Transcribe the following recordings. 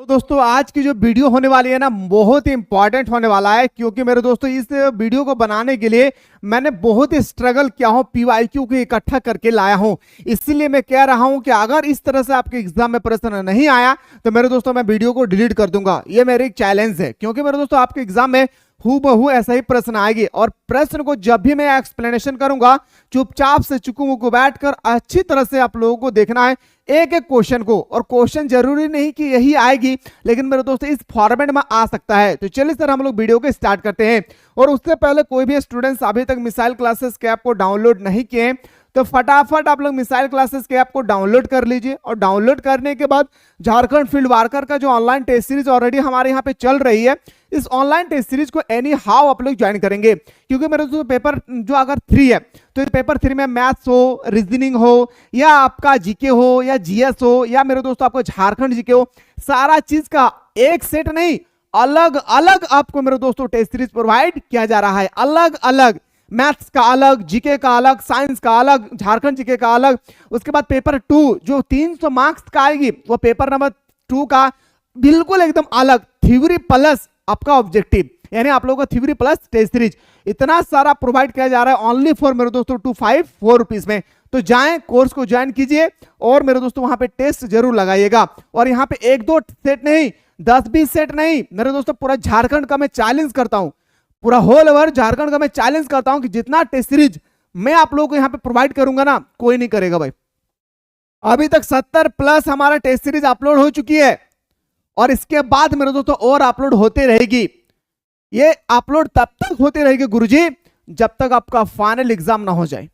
तो दोस्तों आज की जो वीडियो होने वाली है ना बहुत ही इंपॉर्टेंट होने वाला है, क्योंकि मेरे दोस्तों इस वीडियो को बनाने के लिए मैंने बहुत ही स्ट्रगल किया हूं, पीवाईक्यू को इकट्ठा करके लाया हूं। इसीलिए मैं कह रहा हूं कि अगर इस तरह से आपके एग्जाम में प्रश्न नहीं आया तो मेरे दोस्तों मैं वीडियो को डिलीट कर दूंगा। ये मेरी एक चैलेंज है, क्योंकि मेरे दोस्तों आपके एग्जाम में हूबहू ऐसा ही प्रश्न आएगी और प्रश्न को जब भी मैं एक्सप्लेनेशन करूंगा चुपचाप से चुकू को बैठकर अच्छी तरह से आप लोगों को देखना है एक एक क्वेश्चन को। और क्वेश्चन जरूरी नहीं कि यही आएगी, लेकिन मेरे दोस्तों इस फॉर्मेट में आ सकता है। तो चलिए सर हम लोग वीडियो को स्टार्ट करते हैं। और उससे पहले कोई भी स्टूडेंट्स अभी तक मिसाइल क्लासेस के ऐप को डाउनलोड नहीं किए तो फटाफट आप लोग मिसाइल क्लासेस के ऐप को डाउनलोड कर लीजिए। और डाउनलोड करने के बाद झारखंड फील्ड वर्कर का जो ऑनलाइन टेस्ट सीरीज ऑलरेडी हमारे यहाँ पे चल रही है, इस ऑनलाइन टेस्ट सीरीज को एनी हाउ आप लोग ज्वाइन करेंगे। क्योंकि मेरे दोस्तों पेपर जो अगर 3 है तो पेपर 3 में मैथ्स हो, रीजनिंग हो, या आपका जीके हो, या जीएस हो, या मेरे दोस्तों आपको झारखंड जीके हो, सारा चीज का एक सेट नहीं अलग अलग आपको मेरे दोस्तों टेस्ट सीरीज प्रोवाइड किया जा रहा है। अलग अलग मैथ्स का अलग, जीके का अलग, साइंस का अलग, झारखंड जीके का अलग। उसके बाद पेपर 2 जो 300 मार्क्स का आएगी वो पेपर नंबर 2 का बिल्कुल एकदम अलग, थ्योरी प्लस आपका ऑब्जेक्टिव, यानी आप लोगों को थ्योरी प्लस टेस्ट सीरीज इतना सारा प्रोवाइड किया जा रहा है ओनली फॉर मेरे दोस्तों 254 रुपीज में। तो जाएं कोर्स को ज्वाइन कीजिए और मेरे दोस्तों वहां पे टेस्ट जरूर लगाइएगा। और यहाँ पे 1-2 सेट नहीं, 10-20 सेट नहीं, मेरे दोस्तों पूरा झारखंड का मैं चैलेंज करता हूं, पूरा होल ओवर झारखंड का मैं चैलेंज करता हूं कि जितना टेस्ट सीरीज मैं आप लोगों को यहां पे प्रोवाइड करूंगा ना कोई नहीं करेगा भाई। अभी तक 70 प्लस हमारा टेस्ट सीरीज अपलोड हो चुकी है और इसके बाद मेरे दोस्तों और अपलोड होते रहेगी। ये अपलोड तब तक होती रहेगी गुरुजी जब तक आपका फाइनल एग्जाम ना हो जाए,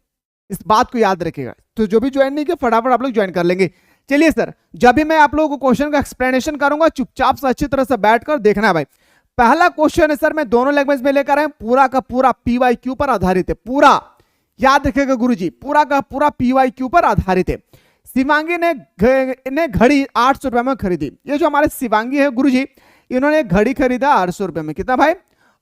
इस बात को याद रखिएगा। तो जो भी ज्वाइन नहीं किया फटाफट आप लोग ज्वाइन कर लेंगे। चलिए सर, जब भी मैं आप लोगों को क्वेश्चन का एक्सप्लेनेशन करूंगा चुपचाप से अच्छी तरह से बैठकर देखना है भाई। पहला क्वेश्चन है सर मैं दोनों लैंग्वेज में लेकर आए, पूरा का पूरा पीवाईक्यू पर आधारित है। पूरा याद रखिएगा गुरुजी, पूरा का पूरा पीवाईक्यू पर आधारित है। शिवांगी ने घड़ी 800 रुपए में खरीदी। ये जो हमारे शिवांगी है गुरुजी, इन्होंने घड़ी खरीदा 800 रुपए में। कितना भाई?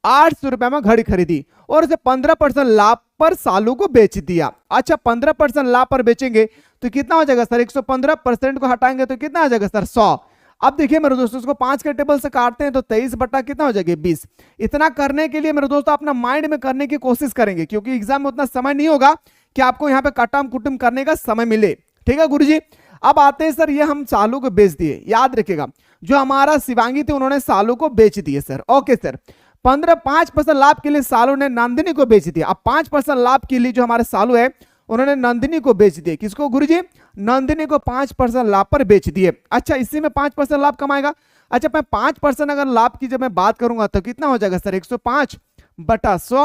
800 रुपए में घड़ी खरीदी और इसे 15% लाभ पर सालू को बेच दिया। अच्छा, 15% लाभ पर बेचेंगे तो कितना हो जाएगा सर? 115% को हटाएंगे तो कितना आ जाएगा सर? 100। अब देखिए मेरे दोस्तों, इसको 5 के टेबल से काटते हैं तो 23 बटा कितना हो जाएगा? 20। इतना करने के लिए मेरे दोस्तों अपना माइंड में करने की कोशिश करेंगे, क्योंकि एग्जाम में उतना समय नहीं होगा कि आपको यहाँ पे कटम कुटुम करने का समय मिले। ठीक है गुरुजी। अब आते हैं सर, ये हम सालू को बेच दिए। याद रखिएगा जो हमारा शिवांगी थे उन्होंने सालू को बेच दिए सर। ओके सर, 5% लाभ के लिए सालू ने नंदिनी को बेच दिया। अब 5% लाभ के लिए जो हमारे सालू है उन्होंने नंदिनी को बेच दिए। किसको गुरुजी? नंदिनी को 5% लाभ पर बेच दिए। अच्छा, इसी में 5% लाभ कमाएगा। अच्छा, मैं 5% अगर लाभ की जब मैं बात करूंगा तो कितना हो जाएगा सर? 105 बटा 100।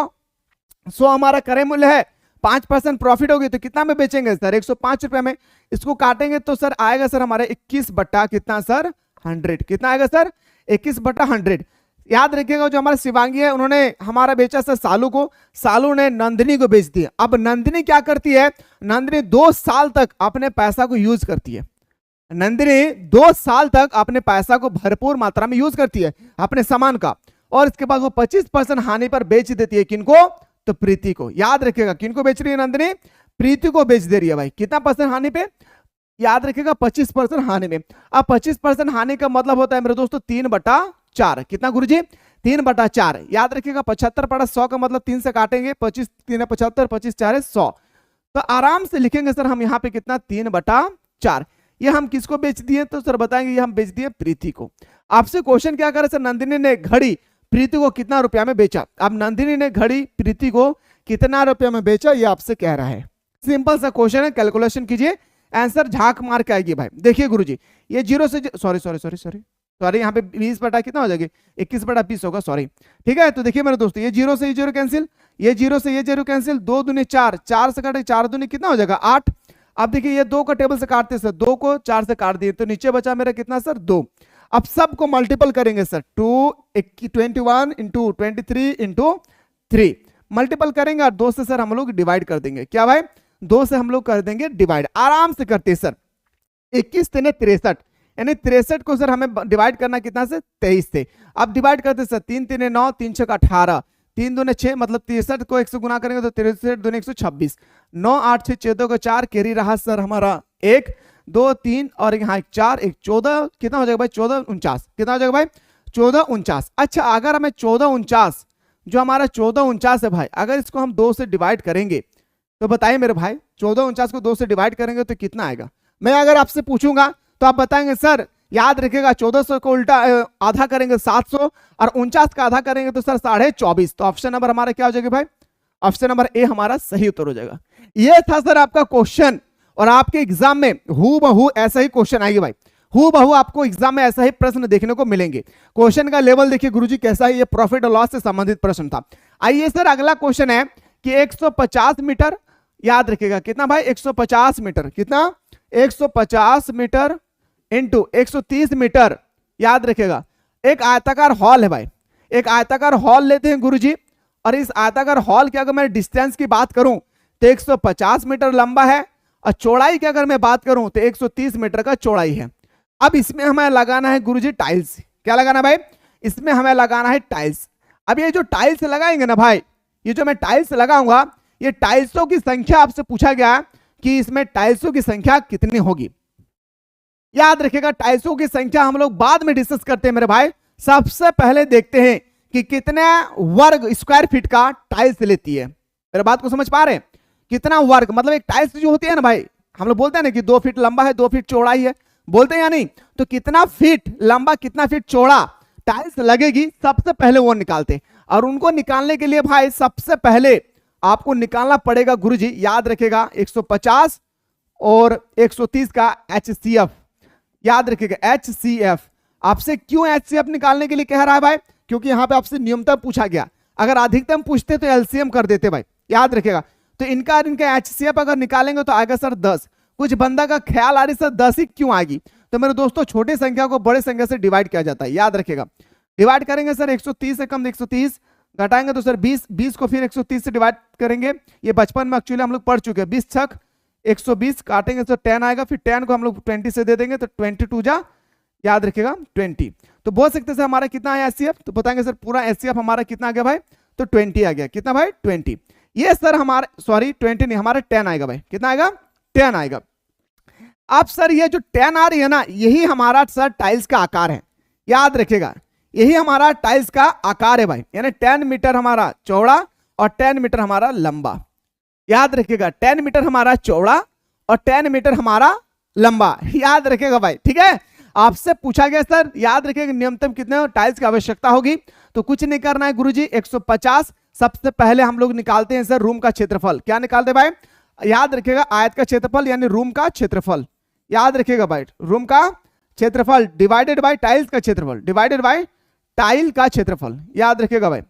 100 हमारा क्रय मूल्य है, 5% प्रॉफिट होगी तो कितना में बेचेंगे सर? 105 रुपए में। इसको काटेंगे तो सर आएगा सर हमारे 21 बटा कितना सर? 100। कितना आएगा सर? 21 बटा 100। याद रखिएगा जो हमारे शिवांगी है उन्होंने हमारा बेचा सर सालू को, सालू ने नंदिनी को बेच दिया। अब नंदिनी क्या करती है? नंदिनी 2 साल तक अपने पैसा को यूज करती है। नंदिनी 2 साल तक अपने पैसा को भरपूर मात्रा में यूज करती है अपने सामान का, और इसके बाद वो 25% हानि पर बेच देती है। किनको? तो प्रीति को। याद रखिएगा किनको बेच रही है नंदिनी? प्रीति को बेच दे रही है भाई। कितना परसेंट हानि पे? याद रखिएगा 25% हानि में। अब 25% हानि का मतलब होता है मेरे दोस्तों 3/4। कितना गुरुजी? 3/4। याद रखिएगा 75 बटा 100 का मतलब 3 से काटेंगे, 25 3 75, 25 4 100। तो आराम से लिखेंगे सर हम यहाँ पे कितना? 3/4। ये हम किसको बेच दिए? तो सर बताएंगे ये हम बेच दिए प्रीति को। आपसे क्वेश्चन क्या करे सर? नंदिनी ने घड़ी प्रीति को कितना रुपया में बेचा। अब नंदिनी ने घड़ी प्रीति को कितना रुपया में बेचा ये आपसे कह रहा है। सिंपल सा क्वेश्चन है, कैलकुलेशन कीजिए, आंसर झाक मार के आएगी भाई। देखिए गुरुजी, ये 0 से सॉरी यहाँ पे 20 बटा कितना हो जाएगा? 21 बटा 20 होगा, सॉरी। ठीक है, तो देखिए मेरे दोस्तों ये 0 से ये 0 कैंसिल, ये 0 से ये 0 कैंसिल, 2 दूनी 4, 4 से काटे 4 दूनी कितना हो जाएगा? 8। अब देखिए ये 2 का टेबल से काटते सर, 2 को 4 से काट दिए तो नीचे बचा मेरा कितना सर? 2। अब सबको मल्टीपल करेंगे सर, 21 इंटू 23 इंटू 3 मल्टीपल करेंगे और 2 से सर हम लोग डिवाइड कर देंगे। क्या भाई? 2 से हम लोग कर देंगे डिवाइड। आराम से करते सर। 21 3 63, यानी 63 को सर हमें डिवाइड करना कितना से? 23 से। अब डिवाइड करते सर, 3 3 9, 3 6 18, 3 दूने 6 मतलब 63 को 100 गुना करेंगे तो 63 दूने 126, 9 8 6 14 को 4 कैरी रहा सर हमारा 1। 2 3 और यहाँ एक 4 एक 14, कितना हो जाएगा भाई 14 49, कितना हो जाएगा भाई 14 49। अच्छा अगर हमें 14 49, जो हमारा 14 49 है भाई, अगर इसको हम 2 से डिवाइड करेंगे तो बताइए मेरे भाई 14 49 को 2 से डिवाइड करेंगे तो कितना आएगा। मैं अगर आपसे पूछूंगा तो आप बताएंगे सर याद रखिएगा 1400 को उल्टा आधा करेंगे 700 और 49 का आधा करेंगे तो सर 24.5। तो ऑप्शन नंबर हमारा क्या हो जाएगा भाई, ऑप्शन नंबर ए हमारा सही उत्तर हो जाएगा। ये था सर आपका क्वेश्चन, और आपके एग्जाम में हूबहू ऐसा ही क्वेश्चन आएगी भाई, हूबहू आपको एग्जाम में ऐसा ही प्रश्न देखने को मिलेंगे। क्वेश्चन का लेवल देखिए गुरुजी कैसा है, ये प्रॉफिट और लॉस से संबंधित प्रश्न था। आइए सर अगला क्वेश्चन है कि 150 मीटर, याद रखिएगा कितना भाई 150 मीटर, कितना 150 मीटर इंटू 130 मीटर, याद रखिएगा एक आयताकार हॉल है भाई, एक आयताकार हॉल लेते हैं गुरुजी, और इस आयताकार हॉल की अगर मैं डिस्टेंस की बात करूं तो 150 मीटर लंबा है, और चौड़ाई की अगर मैं बात करूं तो 130 मीटर का चौड़ाई है। अब इसमें हमें लगाना है गुरुजी टाइल्स, क्या लगाना भाई, इसमें हमें लगाना है टाइल्स। अब ये जो टाइल्स लगाएंगे ना भाई, ये जो मैं टाइल्स लगाऊंगा, ये टाइल्सों की संख्या आपसे पूछा गया कि इसमें टाइल्सों की संख्या कितनी होगी। याद रखिएगा टाइल्सों की संख्या हम लोग बाद में डिस्कस करते हैं मेरे भाई, सबसे पहले देखते हैं कि कितने वर्ग स्क्वायर फीट का टाइल्स लेती है। मेरे बात को समझ पा रहे हैं, कितना वर्ग, मतलब एक टाइल्स जो होती है ना भाई, हम लोग बोलते हैं ना कि 2 फीट लंबा है 2 फीट चौड़ाई है, बोलते हैं या नहीं, तो कितना फीट लंबा कितना फीट चौड़ा टाइल्स लगेगी, सबसे पहले वो निकालते। और उनको निकालने के लिए भाई सबसे पहले आपको निकालना पड़ेगा गुरुजी, याद रखेगा 150 और 130 का HCF, याद रखिएगा HCF। आपसे क्यों HCF निकालने के लिए कह रहा है भाई, क्योंकि यहां पे आपसे न्यूनतम पूछा गया, अगर अधिकतम पूछते तो LCM कर देते भाई, याद रखिएगा। तो इनका HCF अगर निकालेंगे तो आएगा सर 10। कुछ बंदा का ख्याल आ रही सर 10 ही क्यों आएगी, तो मेरे दोस्तों छोटे संख्या को बड़े संख्या से डिवाइड किया जाता है, याद रखिएगा। डिवाइड करेंगे सर 130 से कम 130 घटाएंगे तो सर 20, 20 को फिर 130 से डिवाइड करेंगे, ये बचपन में एक्चुअली हम लोग पढ़ चुके हैं। 20 छक 120 काटेंगे तो 10 आएगा, फिर 10 को हम लोग 20 से दे देंगे तो 22 जा, याद रखिएगा 20। तो बोल सकते हैं हमारा कितना है HCF, तो बताएंगे सर पूरा HCF हमारा कितना आ गया भाई, तो 20 आ गया, कितना भाई 20। ये सर हमारा सॉरी 20 नहीं, हमारा 10 आएगा भाई, कितना आएगा 10 आएगा। अब सर ये जो 10 आ रही है ना, यही हमारा सर टाइल्स का आकार है, याद रखिएगा यही हमारा टाइल्स का आकार है भाई, यानी 10 मीटर हमारा चौड़ा और 10 मीटर हमारा लंबा, याद रखिएगा 10 मीटर हमारा चौड़ा और 10 मीटर हमारा लंबा, याद रखिएगा भाई, ठीक है। आपसे पूछा गया सर याद रखिएगा न्यूनतम कितने टाइल्स की आवश्यकता होगी, तो कुछ नहीं करना है गुरुजी 150 सबसे पहले हम लोग निकालते हैं सर रूम का क्षेत्रफल, क्या निकालते भाई, याद रखिएगा आयत का क्षेत्रफल यानी रूम का क्षेत्रफल, याद रखिएगा भाई रूम का क्षेत्रफल डिवाइडेड बाय टाइल्स का क्षेत्रफल, डिवाइडेड बाय टाइल का क्षेत्रफल, याद रखिएगा भाई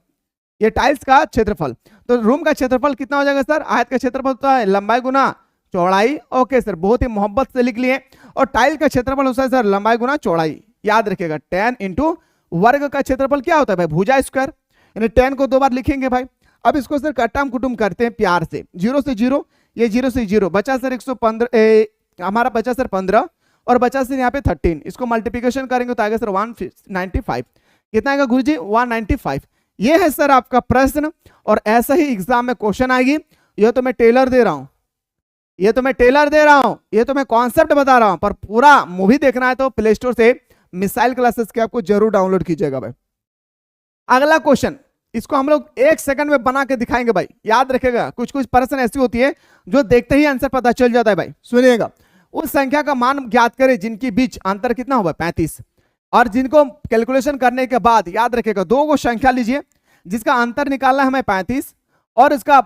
ये टाइल्स का क्षेत्रफल। तो रूम का क्षेत्रफल कितना हो जाएगा सर, आयत का क्षेत्रफल होता है लंबाई गुना चौड़ाई, ओके सर बहुत ही मोहब्बत से लिख लिए। और टाइल का क्षेत्रफल होता है सर लंबाई गुना चौड़ाई, याद रखिएगा 10 इंटू वर्ग का क्षेत्रफल क्या होता है भाई भुजा स्क्वायर, यानी 10 को 2 बार लिखेंगे भाई। अब इसको सर कट्टाम कुटुम करते हैं प्यार से, 0 से 0, ये 0 से 0 बचा सर 115 हमारा बचा सर 15 और बचा सर यहाँ पे 13, इसको मल्टीप्लिकेशन करेंगे तो आएगा सर 195, कितना आएगा गुरुजी 195। ये है सर आपका प्रश्न, और ऐसा ही एग्जाम में क्वेश्चन आएगी। ये तो मैं टेलर दे रहा हूं, ये तो मैं टेलर दे रहा हूं, ये तो मैं कॉन्सेप्ट बता रहा हूं, पर पूरा मूवी देखना है तो प्ले स्टोर से मिसाइल क्लासेस के आपको जरूर डाउनलोड कीजिएगा भाई। अगला क्वेश्चन इसको हम लोग 1 सेकंड में बना के दिखाएंगे भाई, याद रखेगा कुछ कुछ प्रश्न ऐसी होती है जो देखते ही आंसर पता चल जाता है भाई। सुनिएगा, उस संख्या का मान ज्ञात करें जिनके बीच अंतर कितना होगा 35, और जिनको कैलकुलेशन करने के बाद याद रखेगा 2 को संख्या लीजिए जिसका अंतर निकालना है हमें 35 और इसका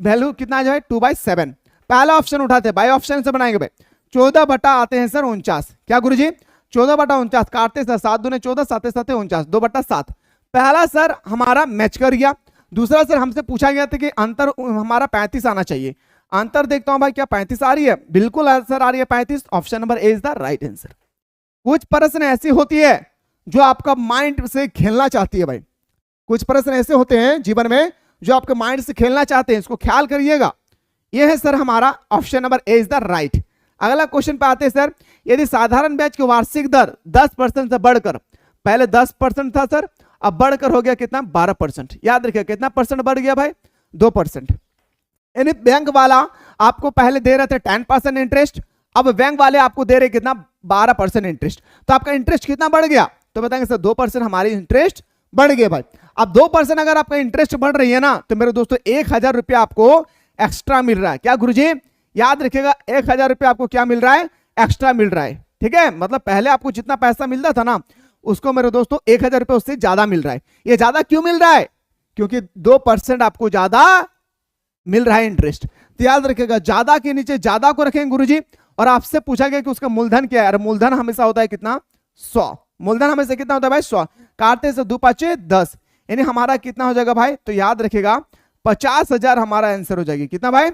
वैल्यू कितना जो है 2/7। पहला ऑप्शन उठाते हैं, बाई ऑप्शन से बनाएंगे भाई। 14 बटा आते हैं सर 49, क्या गुरुजी 14 बटा 49 काटते सर 7 दूने 14 7 7 49 2/7। पहला सर हमारा मैच कर गया। दूसरा सर हमसे पूछा गया था कि अंतर हमारा 35 आना चाहिए। अंतर देखता हूं भाई क्या 35 आ रही है, बिल्कुल आंसर आ रही है 35। Option number A is the right answer. कुछ प्रश्न ऐसी होती है जो आपका माइंड से खेलना चाहती है भाई, कुछ प्रश्न ऐसे होते हैं जीवन में जो आपके माइंड से खेलना चाहते हैं, इसको ख्याल करिएगा। यह है सर हमारा option number A is the right. अगला क्वेश्चन पे आते हैं सर, यदि साधारण ब्याज की वार्षिक दर 10% से बढ़कर, पहले 10% था सर, अब बढ़कर हो गया कितना 12%। याद रखिए कितना परसेंट बढ़ गया भाई 2%। यानी बैंक वाला आपको पहले दे रहे थे 10% इंटरेस्ट, अब बैंक वाले आपको दे रहे कितना 12% इंटरेस्ट, तो आपका इंटरेस्ट कितना बढ़ गया, तो बताएंगे सर 2% हमारी इंटरेस्ट बढ़ गया भाई। अब 2% अगर आपका इंटरेस्ट बढ़ रही है ना, तो मेरे दोस्तों 1000 रुपया आपको एक्स्ट्रा मिल रहा है। क्या गुरुजी, याद रखिएगा 1000 रुपया आपको क्या मिल रहा है, एक्स्ट्रा मिल रहा है। ठीक है, मतलब पहले आपको जितना पैसा मिलता था ना, उसको मेरे दोस्तों 1000 रुपया उससे ज्यादा मिल रहा है। ये ज्यादा क्यों मिल रहा है, क्योंकि 2% आपको ज्यादा मिल रहा है इंटरेस्ट। तो याद रखिएगा ज्यादा के नीचे ज्यादा को रखेंगे गुरुजी। और आपसे पूछा गया कि उसका मूलधन क्या है, मूलधन हमेशा होता है कितना, 100। मूलधन हमेशा कितना होता है भाई, 100। काटते से 2 5 10, यानी हमारा कितना हो जाएगा भाई, तो याद रखिएगा 50,000 हमारा आंसर हो जाएगी। कितना भाई,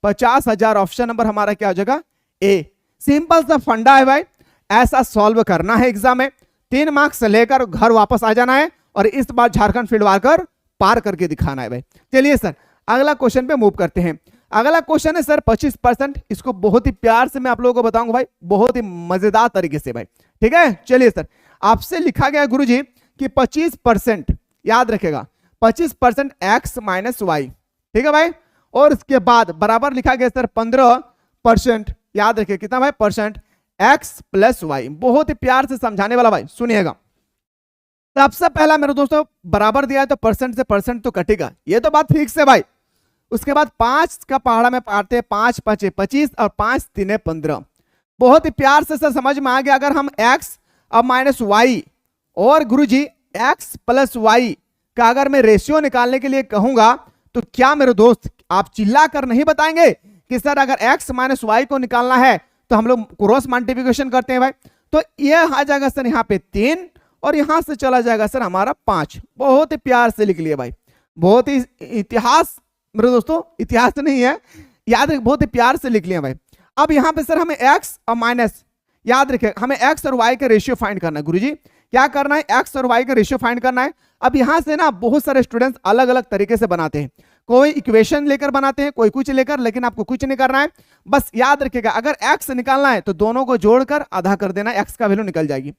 50,000। ऑप्शन नंबर हमारा क्या हो जाएगा, ए। सिंपल सा फंडा है भाई, ऐसा सॉल्व करना है एग्जाम में, 3 मार्क्स लेकर घर वापस आ जाना है और इस बार झारखंड फील्ड वाकर पार करके दिखाना है भाई। चलिए सर अगला क्वेश्चन पे मूव करते हैं। अगला क्वेश्चन है सर 25%। इसको बहुत ही प्यार से मैं आप लोगों को बताऊंगा भाई, बहुत ही मजेदार तरीके से भाई। ठीक है, चलिए सर आपसे लिखा गया गुरुजी कि 25%, याद रखेगा 25% x माइनस वाई। ठीक है भाई, और इसके बाद बराबर लिखा गया सर 15%, याद रखिए कितना भाई, परसेंट x प्लस वाई। बहुत ही प्यार से समझाने वाला भाई, सुनिएगा। सबसे पहला मेरे दोस्तों बराबर दिया है तो परसेंट से परसेंट तो कटेगा, ये तो बात फिक्स है भाई। उसके बाद 5 का पहाड़ा में पाते हैं, 5 5 25 और 5 3 15। बहुत ही प्यार से सर समझ में आ गया। अगर हम x अब माइनस वाई और गुरुजी x प्लस वाई का अगर मैं रेशियो निकालने के लिए कहूंगा, तो क्या मेरे दोस्त आप चिल्ला कर नहीं बताएंगे कि सर अगर x माइनस वाई को निकालना है तो हम लोग क्रॉस मल्टीप्लिकेशन करते हैं भाई। तो ये आ जाएगा सर यहाँ पे 3 और यहां से चला जाएगा सर हमारा 5। बहुत ही प्यार से लिख लिया भाई, बहुत ही इतिहास मेरे दोस्तों, इतिहास नहीं है, याद रख, बहुत ही प्यार से लिख लिया भाई। अब यहां पे सर हमें x और माइनस, याद रखें हमें x और y का रेशियो फाइंड करना है। गुरुजी क्या करना है, x और y का रेशियो फाइंड करना है। अब यहां से ना बहुत सारे स्टूडेंट्स अलग अलग तरीके से बनाते हैं, कोई इक्वेशन लेकर बनाते हैं, कोई कुछ लेकर, लेकिन आपको कुछ नहीं करना है। बस याद रखिएगा अगर x निकालना है तो दोनों को जोड़कर आधा कर देना, x का वैल्यू निकल जाएगी।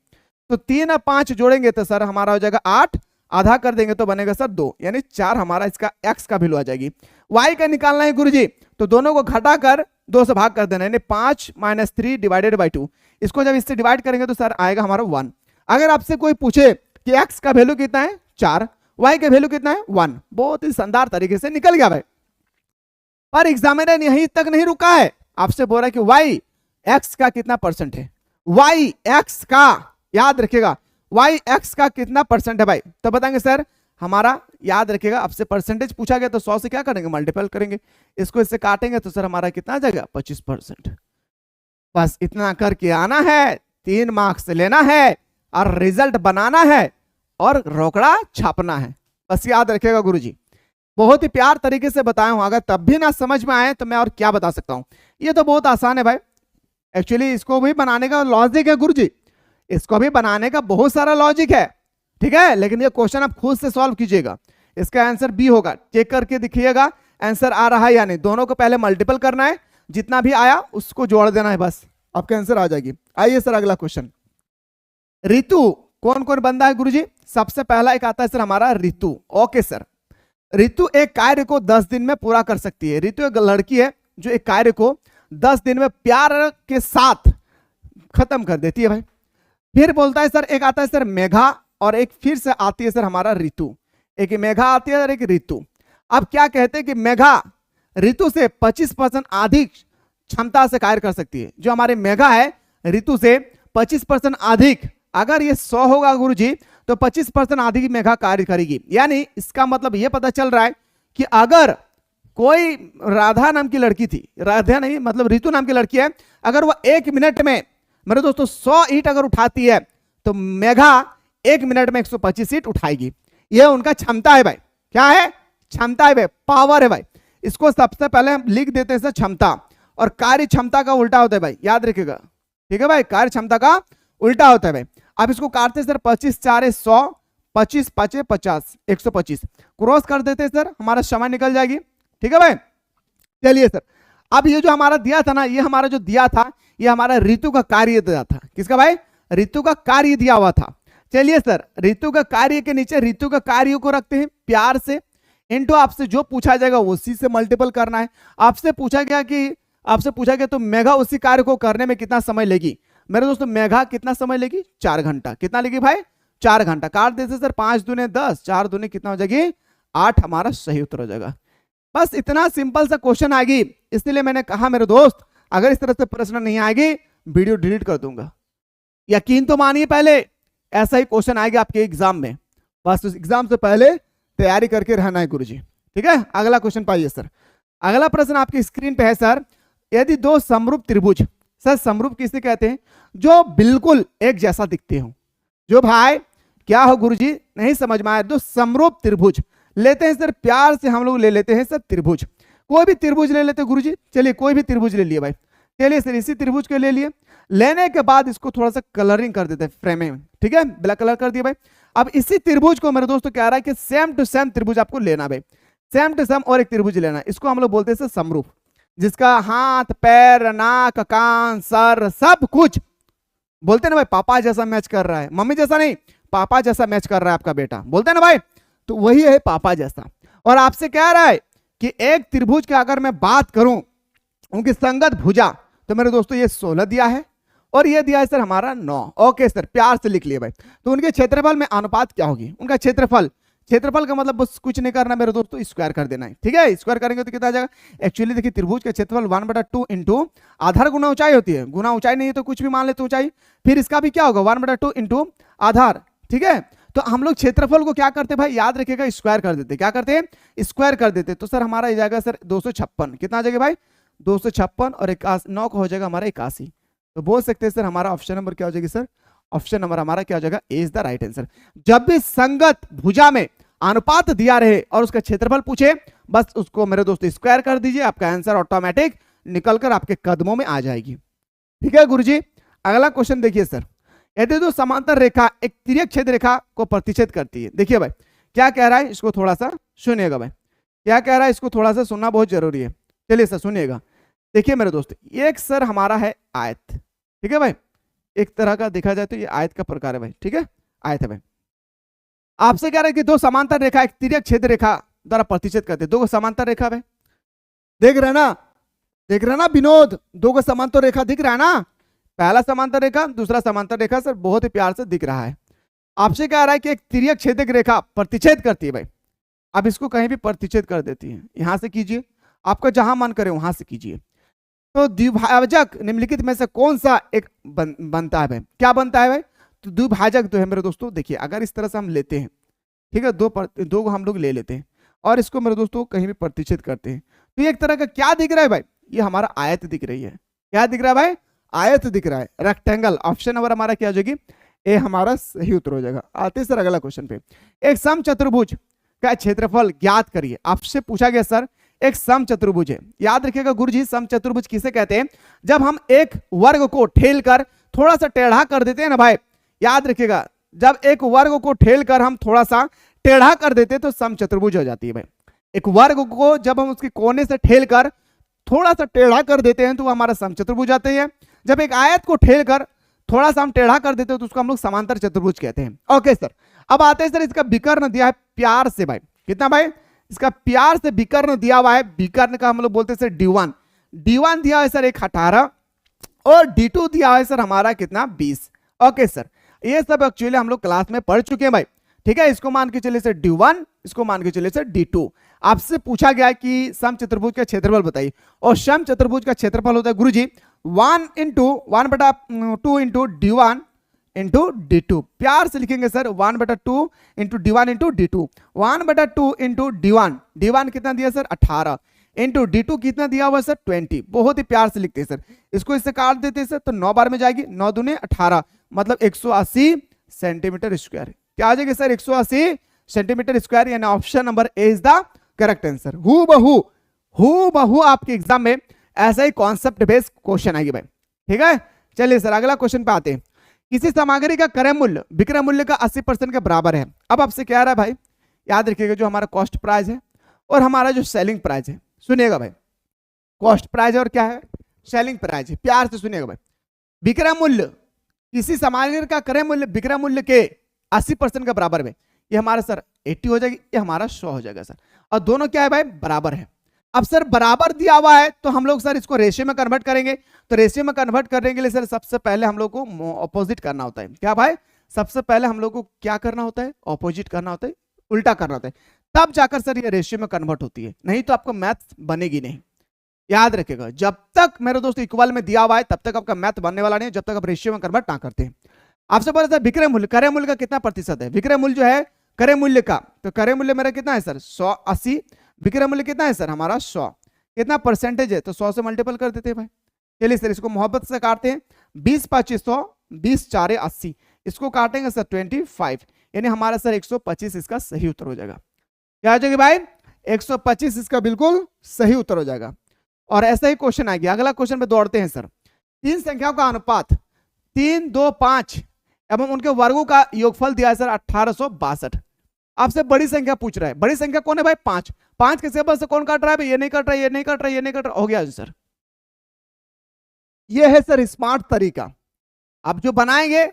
तो 3 और 5 जोड़ेंगे तो सर हमारा हो जाएगा 8, आधा कर देंगे तो बनेगा सर 2, यानी 4 हमारा इसका x का वैल्यू आ जाएगी। y का निकालना है गुरुजी, तो दोनों को घटाकर 2 से भाग कर देना, यानी 5 - 3 डिवाइडेड बाई 2। इसको जब इससे डिवाइड करेंगे तो सर आएगा हमारा 1। अगर आपसे कोई पूछे कि x का वैल्यू कितना है 4, y का वैल्यू कितना है 1, बहुत ही शानदार तरीके से निकल गया भाई। पर एग्जामिनर यहीं तक नहीं रुका है, आपसे बोल रहा है कि y x का कितना परसेंट है, y x का, याद रखिएगा y x का कितना परसेंट है भाई। तो बताएंगे सर हमारा, याद रखिएगा आपसे परसेंटेज पूछा गया तो 100 से क्या करेंगे, मल्टीपल करेंगे, इसको इससे काटेंगे तो सर हमारा कितना आ जाएगा 25%। बस इतना करके आना है, 3 मार्क्स लेना है और रिजल्ट बनाना है और रोकड़ा छापना है। बस याद रखिएगा गुरुजी, बहुत ही प्यार तरीके से बताया हूं, अगर तब भी ना समझ में आए तो मैं और क्या बता सकता हूं। ये तो बहुत आसान है भाई, एक्चुअली इसको भी बनाने का लॉजिक है गुरुजी, इसको भी बनाने का बहुत सारा लॉजिक है। ठीक है, लेकिन ये क्वेश्चन आप खुद से सॉल्व कीजिएगा, इसका आंसर बी होगा, चेक करके दिखिएगा आंसर आ रहा है या नहीं। दोनों को पहले मल्टीपल करना है, जितना भी आया उसको जोड़ देना है, बस आपका आंसर आ जाएगी। आइए सर अगला क्वेश्चन। ऋतु कौन कौन बंदा है गुरुजी, सबसे पहला एक आता है सर हमारा ऋतु। ओके सर, ऋतु एक कार्य को 10 दिन में पूरा कर सकती है। ऋतु एक लड़की है जो एक कार्य को 10 दिन में प्यार के साथ खत्म कर देती है भाई। फिर बोलता है सर, एक आता है सर मेघा और एक फिर से आती है सर हमारा ऋतु। एक मेघा आती है और एक ऋतु। अब क्या कहते हैं कि मेघा ऋतु से 25% अधिक क्षमता से कार्य कर सकती है। जो हमारे मेघा है ऋतु से 25% अधिक, अगर ये 100 होगा गुरुजी तो 25% अधिक मेघा कार्य करेगी। यानी इसका मतलब ये पता चल रहा है कि अगर कोई राधा नाम की लड़की थी, राधा नहीं मतलब ऋतु नाम की लड़की है, अगर वो 1 मिनट में मेरे दोस्तों 100 ईंट अगर उठाती है तो मेघा 1 मिनट में 125 ईंट उठाएगी। यह उनका क्षमता है भाई। क्या है, क्षमता है भाई, पावर है भाई। इसको सबसे पहले हम लिख देते हैं सर क्षमता, और कार्य क्षमता का उल्टा होता है भाई, याद रखिएगा। ठीक है भाई, कार्य क्षमता का उल्टा होता है भाई। अब इसको काटते सर 25 4 100, 25 5 50, 125 क्रॉस कर देते सर, हमारा समय निकल जाएगी। ठीक है भाई, चलिए सर अब ये जो हमारा दिया था ना, ये हमारा जो दिया था ये हमारा ऋतु का कार्य दिया था। किसका भाई, ऋतु का कार्य दिया हुआ था। चलिए सर ऋतु का कार्य के नीचे ऋतु का कार्य को रखते हैं प्यार से, इनटू आपसे जो पूछा जाएगा उसी से मल्टीपल करना है। आपसे पूछा गया कि आपसे पूछा गया तो मेघा उसी कार्य को करने में कितना समय लेगी। मेरे दोस्तों मेघा कितना समय लेगी, 4 घंटा। कितना लेगी भाई, 4 घंटा। काट देते सर, 5 दूने 10, 4 दूने कितना हो जाएगी, 8 हमारा सही उत्तर हो जाएगा। बस इतना सिंपल सा क्वेश्चन आएगी, इसलिए मैंने कहा मेरे दोस्त अगर इस तरह से प्रश्न नहीं आएगी वीडियो डिलीट कर दूंगा। यकीन तो मानिए पहले ऐसा ही क्वेश्चन आएगा आपके एग्जाम में, बस उस एग्जाम से पहले तैयारी करके रहना है गुरुजी। ठीक है, अगला क्वेश्चन पाइए सर। अगला प्रश्न आपकी स्क्रीन पे है सर, यदि दो समरूप त्रिभुज, सर समरूप किसे कहते हैं, जो बिल्कुल एक जैसा दिखते हो। जो भाई क्या हो गुरुजी, नहीं समझ में आया, दो समरूप त्रिभुज लेते हैं सर, प्यार से हम लोग ले लेते हैं सर त्रिभुज। कोई भी त्रिभुज ले लेते गुरुजी, चलिए कोई भी त्रिभुज ले लिए भाई, चलिए सर इसी त्रिभुज के ले लिए। लेने के बाद इसको थोड़ा सा कलरिंग कर देते हैं फ्रेमिंग, ठीक है, ब्लैक कलर कर दिया भाई। अब इसी त्रिभुज को मेरे दोस्तों कह रहा है कि सेम टू सेम त्रिभुज आपको लेना भाई, सेम टू सेम और एक त्रिभुज लेना, इसको हम लोग बोलते हैं सर समरूप, जिसका हाथ पैर नाक कान सर सब कुछ बोलते हैं ना भाई, पापा जैसा मैच कर रहा है, मम्मी जैसा नहीं, पापा जैसा मैच कर रहा है आपका बेटा, बोलते हैं ना भाई, तो वही है पापा जैसा। और आपसे कह रहा है कि एक त्रिभुज की अगर मैं बात करूं उनकी संगत भुजा, तो मेरे दोस्तों ये 16 दिया है और ये दिया है सर हमारा 9। ओके सर, प्यार से लिख लिए भाई। तो उनके क्षेत्रफल में अनुपात क्या होगी, उनका क्षेत्रफल, क्षेत्रफल का मतलब बस कुछ नहीं करना मेरे दोस्तों, स्क्वायर कर देना है। ठीक है, स्क्वायर करेंगे तो कितना आ जाएगा। एक्चुअली देखिए त्रिभुज का क्षेत्रफल 1/2 इंटू आधार गुना ऊंचाई होती है, गुना ऊंचाई नहीं है तो कुछ भी मान लेते ऊंचाई, फिर इसका भी क्या होगा 1/2 इंटू आधार। ठीक है, तो हम लोग क्षेत्रफल को क्या करते भाई, याद रखिएगा स्क्वायर कर देते, क्या करते हैं स्क्वायर कर देते। तो सर हमारा आ जाएगा सर 256, कितना आ जाएगा भाई 256 और 9 का हो जाएगा हमारा 81। तो बोल सकते हैं सर हमारा ऑप्शन नंबर क्या हो जाएगी सर, ऑप्शन नंबर हमारा क्या हो जाएगा, ए इज द राइट आंसर। जब भी संगत भुजा में अनुपात दिया रहे और उसका क्षेत्रफल पूछे, बस उसको मेरे दोस्त स्क्वायर कर दीजिए, आपका आंसर ऑटोमेटिक निकलकर आपके कदमों में आ जाएगी। ठीक है गुरुजी, अगला क्वेश्चन देखिए सर, यदि दो समांतर रेखा एक तिर्यक छेद रेखा को प्रतिच्छेद करती है। देखिए भाई क्या कह रहा है, इसको थोड़ा सा सुनिएगा भाई, क्या कह रहा है इसको थोड़ा सा सुनना बहुत जरूरी है। चलिए सर सुनिएगा, देखिए मेरे दोस्त एक सर हमारा है आयत, ठीक है भाई, एक तरह का देखा जाए तो ये आयत का प्रकार है भाई, ठीक है आयत है भाई। आपसे कह रहा है कि दो समांतर रेखा एक तिर्यक छेद रेखा द्वारा प्रतिच्छेद करते हैं। दो समांतर रेखा भाई देख रहे ना, देख रहे ना विनोद, दो को समांतर रेखा दिख रहा है ना, पहला समांतर रेखा दूसरा समांतर रेखा सर बहुत ही प्यार से दिख रहा है। आपसे कह रहा है कि एक तिर्यक छेदक रेखा प्रतिच्छेद करती है भाई, अब इसको कहीं भी प्रतिच्छेद कर देती है, यहां से कीजिए, आपका जहां मन करे वहां से कीजिए। तो द्विभाजक निम्नलिखित में से कौन सा एक बनता है भाई, क्या बनता है भाई, तो द्विभाजक जो है मेरे दोस्तों देखिए अगर इस तरह से हम लेते हैं, ठीक है, दो को हम लोग ले लेते हैं और इसको मेरे दोस्तों कहीं भी प्रतिच्छेद करते हैं, तो ये एक तरह का क्या दिख रहा है भाई, ये हमारा आयत दिख रही है। क्या दिख रहा है भाई, आयत दिख रहा है, रेक्टेंगल। ऑप्शन नंबर हमारा क्या हो जाएगी, ए हमारा सही उत्तर हो जाएगा। आते सर अगला क्वेश्चन पे, एक समचतुर्भुज का क्षेत्रफल ज्ञात करिए। आपसे पूछा गया सर एक समचतुर्भुज है, याद रखिएगा गुरुजी समचतुर्भुज किसे कहते हैं, जब हम एक वर्ग को ठेल कर थोड़ा सा टेढ़ा कर देते हैं ना भाई, याद रखिएगा जब एक वर्ग को ठेल कर हम थोड़ा सा टेढ़ा कर देते हैं तो समचतुर्भुज हो जाती है भाई। एक वर्ग को जब हम उसके कोने से ठेल कर थोड़ा सा टेढ़ा कर देते हैं तो हमारा समचतुर्भुज आते हैं। जब एक आयत को ठेल कर थोड़ा सा हम टेढ़ा कर देते हैं तो उसको हम लोग समांतर चतुर्भुज कहते हैं। ओके सर, अब आते हैं सर इसका विकर्ण दिया है प्यार से भाई, कितना भाई, इसका प्यार से विकर्ण दिया हुआ है, विकर्ण का हम लोग बोलते हैं सर D1, D1 दिया है सर 18 और D2 दिया है सर हमारा कितना 20। ओके सर, ये सब एक्चुअली हम लोग क्लास में पढ़ चुके हैं भाई। ठीक है, इसको मान के चलिए सर D1, इसको मान के चलिए सर D2। आपसे पूछा गया कि समचतुर्भुज का क्षेत्रफल बताइए, और समचतुर्भुज का क्षेत्रफल होता है गुरुजी 1/2 इंटू D1 इंटू D2। प्यार से लिखेंगे sir 1/2 into D1 into D2, 1/2 into D1, D1 कितना दिया सर 18 इंटू D2 कितना दिया हुआ सर 20। बहुत ही प्यार से लिखते हैं सर, इसको इससे काट देते हैं सर तो 9 बार में जाएगी, 9 दूने 18 मतलब 180 सेंटीमीटर स्क्वायर। क्या आ जाएगा सर 180 सेंटीमीटर स्क्वायर, यानी option number A is the correct answer. Who बहू आपके एग्जाम में ऐसा ही कॉन्सेप्ट बेस्ड क्वेश्चन आएगी भाई। ठीक है, चलिए सर अगला क्वेश्चन पे आते हैं। किसी सामग्री का क्रय मूल्य विक्रय मूल्य का 80% के बराबर है। अब आपसे क्या रहा है भाई, याद रखिएगा जो हमारा कॉस्ट प्राइस है और हमारा जो सेलिंग प्राइस है, सुनिएगा भाई, कॉस्ट प्राइस और क्या है सेलिंग प्राइस है, प्यार से सुनिएगा भाई। विक्रय मूल्य, किसी सामग्री का क्रय मूल्य विक्रय मूल्य के 80% के बराबर में, ये हमारा सर 80 हो जाएगी, ये हमारा 100 हो जाएगा सर, और दोनों क्या है भाई बराबर है। अब सर बराबर दिया हुआ है तो हम लोग सर इसको रेशियो में कन्वर्ट करेंगे। तो रेशियो में कन्वर्ट करने के लिए सर सबसे पहले हम लोग को ऑपोजिट करना होता है। क्या भाई? सबसे पहले हम लोग को क्या करना होता है? ऑपोजिट करना होता है, उल्टा करना होता है, तब जाकर सर ये रेशियो में कन्वर्ट होती है, नहीं तो आपको मैथ बनेगी नहीं। याद रखिएगा, जब तक मेरे दोस्त इक्वल में दिया हुआ है तब तक आपका मैथ बनने वाला नहीं है, जब तक आप रेशियो में कन्वर्ट ना करते हैं। आपसे बोला था विक्रय मूल्य, क्रय मूल्य का कितना प्रतिशत है? विक्रय मूल्य जो है क्रय मूल्य का, तो क्रय मूल्य मेरा कितना है सर? 180। विक्रय मूल्य कितना है सर? हमारा 100। कितना परसेंटेज है? तो 100 से मल्टीपल कर देते हैं भाई। चलिए सर इसको मोहब्बत से काटते हैं। 20 5 100, 20 4 80, इसको काटेंगे सर 25, यानी हमारा सर 125 इसका सही उत्तर हो जाएगा। क्या हो जाएगा भाई? 125 इसका बिल्कुल सही उत्तर हो जाएगा। और ऐसा ही क्वेश्चन आ गया। अगला क्वेश्चन पे दौड़ते हैं सर। तीन संख्याओं का अनुपात 3 2 5 एवं उनके वर्गों का योगफल दिया है सर 1862। आपसे बड़ी संख्या पूछ रहा है। बड़ी संख्या कौन है भाई? 5। 5 के सेबल से कौन काट रहा है? ये नहीं काट रहा, ये नहीं काट रहा, ये नहीं काट रहा, हो गया सर। ये है सर स्मार्ट तरीका। आप जो बनाएंगे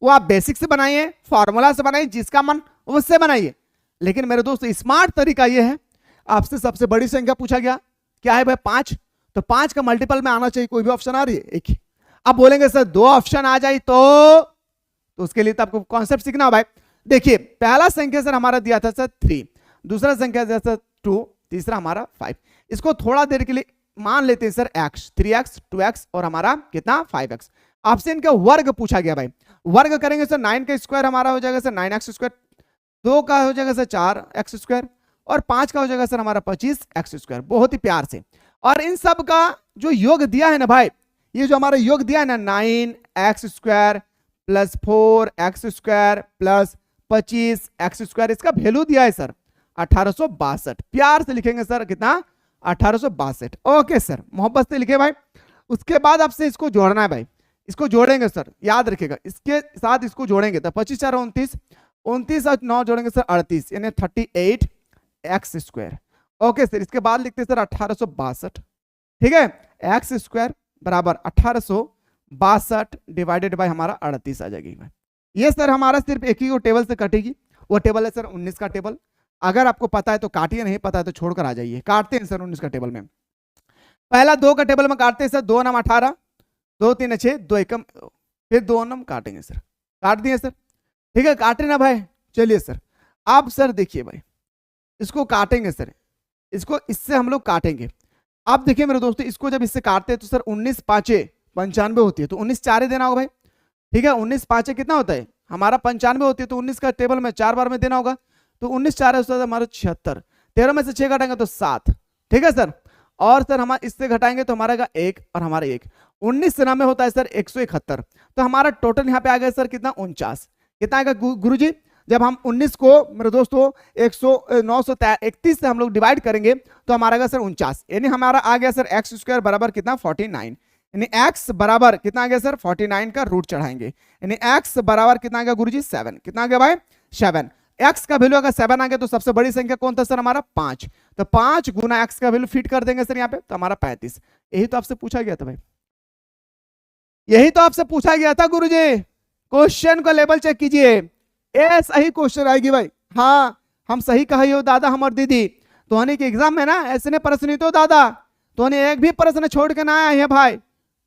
वो आप बेसिक से बनाइए, फॉर्मूला से बनाइए, जिसका मन उससे बनाइए। लेकिन मेरे दोस्त स्मार्ट तरीका ये है, आपसे सबसे बड़ी संख्या पूछा गया, क्या है भाई? 5। तो 5 का मल्टीपल में आना चाहिए, कोई भी ऑप्शन आ रही है? एक ही। अब बोलेंगे सर 2 ऑप्शन आ जाए तो उसके लिए तो आपको कॉन्सेप्ट सीखना हो भाई। देखिए पहला संख्या सर हमारा दिया था सर 3, दूसरा संख्या दिया सर 2, तीसरा हमारा 5। इसको थोड़ा देर के लिए मान लेते हैं सर x, 3x 2x और हमारा कितना? 5x। आपसे इनका वर्ग पूछा गया भाई। वर्ग करेंगे सर 9 का स्क्वायर हमारा हो जाएगा सर 9x स्क्वायर, 2 का हो जाएगा सर 4x स्क्वायर और 5 का हो जाएगा सर हमारा 25x स्क्वायर। बहुत ही प्यार से। और इन सब का जो योग दिया है ना भाई, ये जो हमारा योग दिया है ना 9x square plus 4x square plus 25x square, इसका वैल्यू दिया है सर 1862। प्यार से लिखेंगे सर कितना? 1862। ओके सर, मोहब्बत से लिखे भाई। उसके बाद आपसे इसको जोड़ना है भाई। इसको जोड़ेंगे सर, याद रखिएगा, इसके साथ इसको जोड़ेंगे तो 25 4 29, 29 और 9 जोड़ेंगे सर 38, यानी 38x स्क्वायर। ओके सर, इसके बाद लिखते हैं सर 1862। ठीक है, एक्स स्क्वायर बराबर 1862 डिवाइडेड बाय हमारा 38 आ जाएगी। ये सर हमारा सिर्फ एक ही वो टेबल से कटेगी, वो टेबल है सर 19 का टेबल। अगर आपको पता है तो काटिए, नहीं पता है तो छोड़कर आ जाइए। काटते हैं सर 19 का टेबल में। पहला 2 का टेबल में काटते हैं सर, 2 9 18, 2 3 6, 2 1, फिर 2 9 काटेंगे सर। काट दिए सर, ठीक है, काटे ना भाई। चलिए सर, आप सर देखिए भाई, इसको काटेंगे सर, इसको इससे हम लोग काटेंगे। आप देखिए मेरे दोस्तों, इसको जब इससे काटते हैं तो सर 19 5 95 होती है, तो 19 4 देना होगा भाई। ठीक है, 19 5 कितना होता है? हमारा 95 होती है, तो 19 का टेबल में 4 बार में देना होगा, तो 19 4 है हमारा 76। 13 में से 6 घटाएंगे तो 7। ठीक है सर, और सर हम इससे घटाएंगे तो हमारा 1 और हमारा 1, 19 से में होता है सर 171। तो हमारा टोटल यहाँ पे आ गया सर कितना? 49। कितना आएगा गुरुजी? जब हम 19 को मेरे दोस्तों 931 से हम लोग डिवाइड करेंगे तो हमारा आएगा सर 49, यानी हमारा आ गया सर एक्स स्क्वायर बराबर कितना? 49। यानी x बराबर कितना आ गया सर? 49 का रूट चढ़ाएंगे, यानी x बराबर कितना आ गया गुरुजी? 7। कितना आ गया भाई? 7। x का वैल्यू अगर 7 आ गया तो सबसे बड़ी संख्या कौन था सर? हमारा 5। तो 5 गुना x का वैल्यू फिट कर देंगे सर यहाँ पे, तो हमारा 35। यही तो आपसे पूछा गया था भाई, यही तो आपसे पूछा गया था गुरुजी। क्वेश्चन को लेवल चेक कीजिए, ये सही क्वेश्चन आएगी भाई। हाँ, हम सही कही हो दादा हम और दीदी। तोहनी के एग्जाम में ना ऐसे प्रश्न नहीं तो दादा, तोहनी एक भी प्रश्न छोड़ के ना आया है भाई।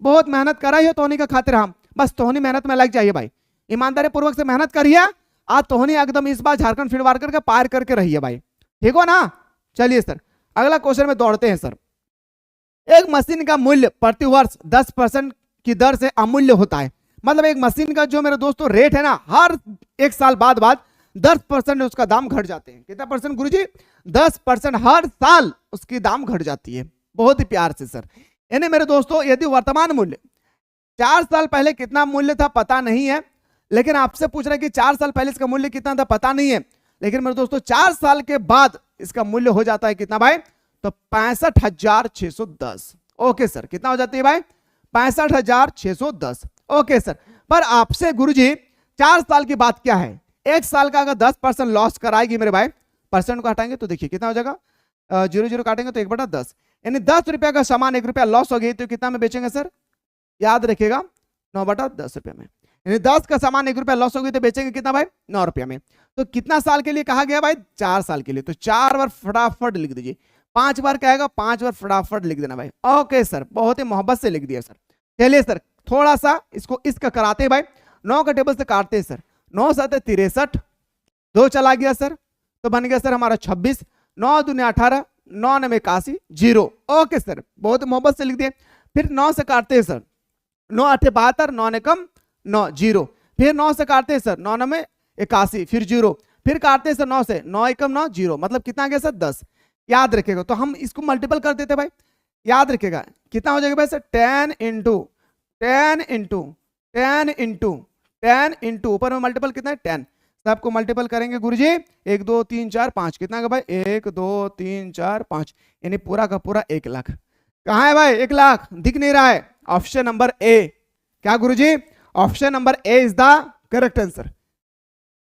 बहुत मेहनत कराई है तोहनी का खातिर, हम बस तोहनी मेहनत में लग जाइए भाई, ईमानदारी पूर्वक से मेहनत करिए। आज तोहनी एकदम इस बार झारखंड फिरवार करके पार करके रहिए भाई, ठीक हो ना? चलिए सर, अगला क्वेश्चन में दौड़ते हैं सर। एक मशीन का मूल्य प्रति वर्ष 10% की दर से अमूल्य होता है। मतलब एक मशीन का जो मेरे दोस्तों रेट है ना, हर 1 साल बाद 10% उसका दाम घट जाते हैं। कितना परसेंट गुरुजी? 10% हर साल उसकी दाम घट जाती है। बहुत ही प्यार से सर, यानी मेरे दोस्तों यदि वर्तमान मूल्य 4 साल पहले कितना मूल्य था पता नहीं है, लेकिन आपसे पूछ रहे कि 4 साल पहले इसका मूल्य कितना था पता नहीं है, लेकिन मेरे दोस्तों 4 साल के बाद इसका मूल्य हो जाता है कितना भाई? तो 65,610। ओके सर, कितना हो जाती है भाई? 65,610। ओके सर, पर आपसे गुरुजी 4 साल की बात क्या है? 1 साल का अगर 10% लॉस कराएगी मेरे भाई, परसेंट को हटाएंगे तो देखिए कितना हो जाएगा? 0 0 काटेंगे तो 1/10, यानी 10 रुपया का सामान 1 रुपया लॉस हो गई तो कितना में बेचेंगे सर? याद रखिएगा 9/10 रुपये में, यानी 10 का सामान 1 रुपया लॉस हो गई तो बेचेंगे कितना भाई? 9 रुपया में। तो कितना साल के लिए कहा गया भाई? 4 साल के लिए। तो 4 बार फटाफट लिख दीजिए, 5 बार क्या आएगा, 5 बार फटाफट लिख देना भाई। ओके सर, बहुत ही मोहब्बत से लिख दिया सर। चलिए सर, थोड़ा सा इसको इसका कराते हैं भाई, 9 का टेबल से काटते हैं सर। 9 7 63, 2 चला गया सर, तो बन गया सर हमारा 26, 9 दूनी 18, 9 9 81, 0। ओके सर, बहुत मोहब्बत से लिख दिए। फिर 9 से काटते हैं सर, 9 8 72, 9 ने कम 9, 0। फिर 9 से काटते हैं सर, 9 9 81, फिर 0। फिर काटते हैं सर 9 से, 9 1 9, 0, मतलब कितना गया सर 10। याद रखेगा, तो हम इसको मल्टीपल कर देते भाई, याद रखेगा कितना हो जाएगा भाई sir, 10 into 10 into 10 into 10 into ऊपर में मल्टीपल कितना है 10, सबको मल्टीपल करेंगे गुरुजी 1 2 3 4 5, कितना का भाई 1 2 3 4 5, यानी पूरा का पूरा 1 लाख। कहाँ है भाई 1 लाख, दिख नहीं रहा है, ऑप्शन नंबर ए। क्या गुरुजी, option number A is the correct answer.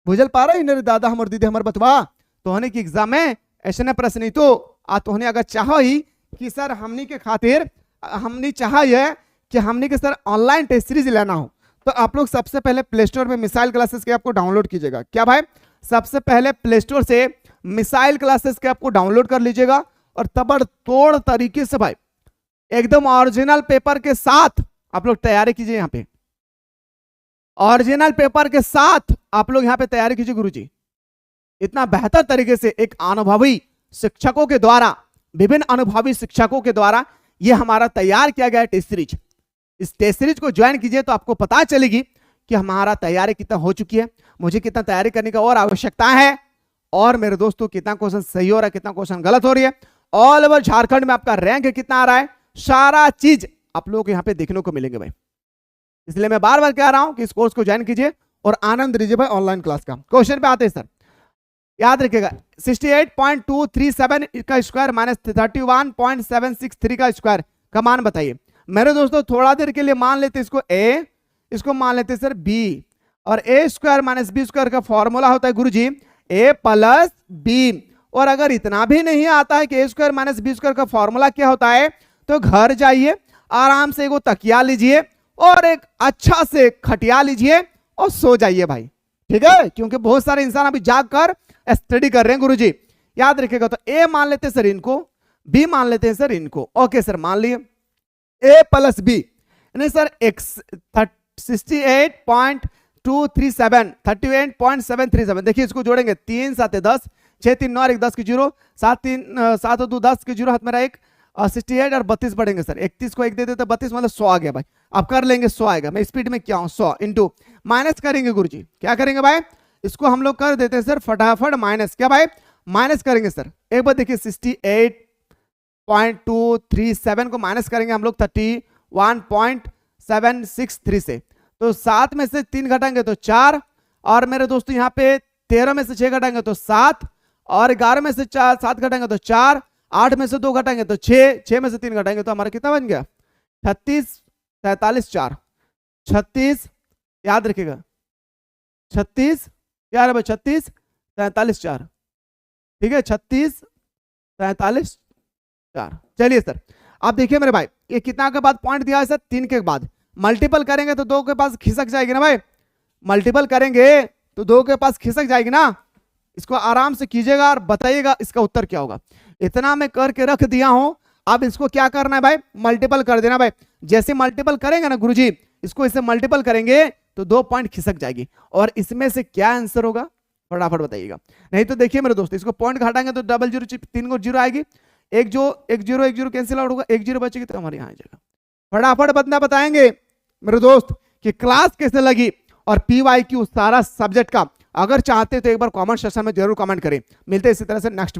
बुझल पा रहा है दादा हमर दीदी हमर बतवा, तो होने की एग्जाम में ऐसे प्रश्न नहीं तो तो होने अगर चाहो ही कि सर हमनी के खातिर हमनी चाहा है कि हमनी के सर ऑनलाइन टेस्ट सीरीज लेना हो, तो आप लोग सबसे पहले प्ले स्टोर में मिसाइल क्लासेस के आपको डाउनलोड कीजिएगा। क्या भाई, सबसे पहले प्ले स्टोर से मिसाइल क्लासेस के आपको डाउनलोड कर लीजिएगा, और तबड़तोड़ तरीके से भाई एकदम ओरिजिनल पेपर के साथ आप लोग तैयारी कीजिए। यहाँ पे ओरिजिनल पेपर के साथ आप लोग यहाँ पे तैयारी कीजिए गुरुजी। इतना बेहतर तरीके से एक अनुभवी शिक्षकों के द्वारा, विभिन्न अनुभवी शिक्षकों के द्वारा ये हमारा तैयार किया गया टेस्ट सीरीज। इस टेस्ट सीरीज को ज्वाइन कीजिए तो आपको पता चलेगी कि हमारा तैयारी कितना हो चुकी है, मुझे कितना तैयारी करने का और आवश्यकता है, और मेरे दोस्तों कितना क्वेश्चन सही हो रहा है, कितना क्वेश्चन गलत हो रही है, ऑल ओवर झारखंड में आपका रैंक कितना आ रहा है, सारा चीज आप लोगों को यहाँ पे देखने को मिलेंगे भाई। इसलिए मैं बार बार कह रहा हूं कि इस कोर्स को ज्वाइन कीजिए और आनंद लीजिए भाई ऑनलाइन क्लास का। क्वेश्चन पे आते हैं सर, याद रखिएगा 68.237 का स्क्वायर माइनस 31.763 का स्क्वायर का मान बताइए। मेरे दोस्तों थोड़ा देर के लिए मान लेते इसको ए, इसको मान लेते सर बी, और ए स्क्वायर माइनस बी स्क्वायर का फॉर्मूला होता है गुरुजी ए प्लस बी। और अगर इतना भी नहीं आता है कि ए स्क्वायर माइनस बी स्क्वायर का फॉर्मूला क्या होता है, तो घर जाइए आराम से एगो तकिया लीजिए और एक अच्छा से खटिया लीजिए और सो जाइए भाई, ठीक है, क्योंकि बहुत सारे इंसान अभी जाग कर स्टडी कर रहे हैं गुरुजी। याद रखिएगा, तो ए मान लेते हैं सर इनको, बी मान लेते हैं सर इनको। ओके सर, मान लिए ए प्लस बी यानी सर 38.737, देखिए इसको जोड़ेंगे 3 7 10, 6 3 9 1 10 की 0, 7 3 7 2 10 की 0, हाथ में रहा 1, 68 और 32 बढ़ेंगे सर, 31 को 1 दे देते 32 मतलब 100 आ गया भाई। अब कर लेंगे 100 आएगा, मैं स्पीड में क्या हूं 100 इंटू माइनस करेंगे गुरुजी। क्या करेंगे भाई, इसको हम लोग कर देते हैं सर फटाफट माइनस। क्या भाई, माइनस करेंगे सर, एक बार देखिए 68.237 को माइनस करेंगे हम लोग 31.763 से, तो 7 में से 3 घटाएंगे तो 4, और मेरे दोस्तों यहाँ पे 13 में से 6 घटाएंगे तो 7, और 11 में से 7 घटाएंगे तो 4, 8 में से 2 घटाएंगे तो 6, 6 में से 3 घटाएंगे तो हमारा कितना बन गया 36 47 4, 36, याद रखिएगा 36 क्या है 36 43 4, ठीक है 36 43 4। चलिए सर, आप देखिए मेरे भाई ये कितना के बाद पॉइंट दिया है सर 3 के बाद, मल्टीपल करेंगे तो 2 के पास खिसक जाएगी ना भाई, मल्टीपल करेंगे तो 2 के पास खिसक जाएगी ना। इसको आराम से कीजिएगा और बताइएगा इसका उत्तर क्या होगा। इतना मैं करके रख दिया हूं, अब इसको क्या करना है भाई, मल्टीपल कर देना भाई। जैसे मल्टीपल करेंगे ना गुरुजी, इसको इसे मल्टीपल करेंगे तो 2 पॉइंट खिसक जाएगी, और इसमें से क्या आंसर होगा फटाफट बताइएगा। नहीं तो देखिए मेरे दोस्त, इसको पॉइंट घटाएंगे तो 0 0 3 को 0 आएगी, 1 0 कैंसिल आउट होगा, 1 0 बचेगी तो हमारे यहाँ आ जाएगा। फटाफट बदना बताएंगे मेरे दोस्त कि क्लास कैसे लगी और PYQ सारा सब्जेक्ट का। अगर चाहते तो एक बार कमेंट सेक्शन में जरूर कमेंट करें। मिलते हैं इसी तरह से नेक्स्ट